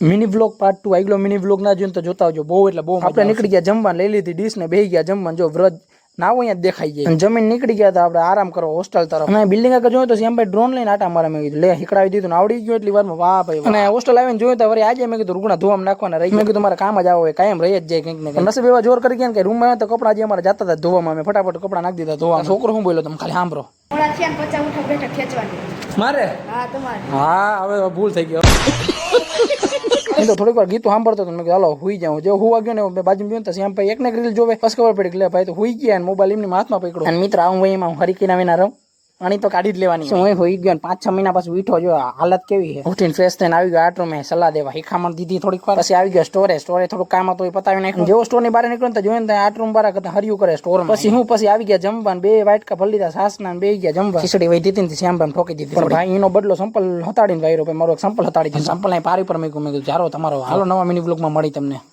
Mini vlog part 2 આગલો mini vlog ના જોઈને તો જોતા આવજો. બહુ એટલે બહુ આપણે નીકળી ગયા જમવા, લઈ લીધી ડીશ ને બેહી ગયા જમવા. જો વ્રજ નાવો અહીંયા દેખાઈ જાય. જમીન નીકળી ગયા હતા આપણે આરામ કરવા હોસ્ટેલ તરફ. અને બિલ્ડિંગ આગળ જોયું તો શ્યામભાઈ ડ્રોન લઈને આટા મારે. મેં કીધું લે હિકડાવી દીધું ને આવડી ગયું એટલી વારમાં. વાહ ભાઈ. અને હોસ્ટેલ આવીને જોયું તો વળી આજે મેં કીધું રૂગણા ધોવામાં નાખવાના રહી. મેં કીધું મારે કામ જ આવો હોય, કાયમ રહી જ જાય કંઈક ને કંઈક. નસીબ એવા જોર કરી ગયા કે રૂમમાં તો કપડા જે અમારે જતા હતા ધોવામાં, મેં ફટાફટ કપડા નાખી દીધા ધોવા. છોકરો શું બોલ્યો તમે ખાલી સાંભળો. મારે હા હવે ભૂલ થઈ ગયો. તો થોડીક વાર ગીતું સાંભળતો હતો. મેં કીધું હાલો હુઈ જાઉં. જો હું વાગ્યો ને બાજુ ગયો તો શ્યામભાઈ એકને રીલ જોવે પછી ખબર પડી કે લે ભાઈ તો હુઈ ગયા. મોબાઈલ એમની હાથમાં પકડ્યો. અને મિત્ર આવું એમાં હું હરીકીના વિના રહું. આની તો કાઢી જ લેવાની. હું હોઈ ગયો 5-6 મહિના પછી ઉઠો. જો હાલત કેવી છે. ઉઠીને ફ્રેશ થઈને આવી ગયો આટલું. મેં સલાહ દેવા હિખામણ દીધી થોડીક વાર. પછી આવી ગયો સ્ટોરે થોડું કામ હતું એ પતાવી નાખ્યું. જેવો સ્ટોર ની બહાર નીકળ્યો તો જોઈને આટલું બાર કરતા હરિયું કરે સ્ટોર. પછી હું પછી આવી ગયા જમવા. 2 વાટકા ભરી લીધા સાસના બે ગયા જમવા. ખીચડી વહી દીધી ને શ્યામભાઈ ઠોકી દીધી. પણ ભાઈ એનો બદલો સંપલ હતાડીને વાયરો. મારો એક સંપલ હતાડી દીધો. સંપલ પારી પર મેં કીધું ચાલો તમારો હાલો નવા મિની બ્લોગમાં મળી તમને.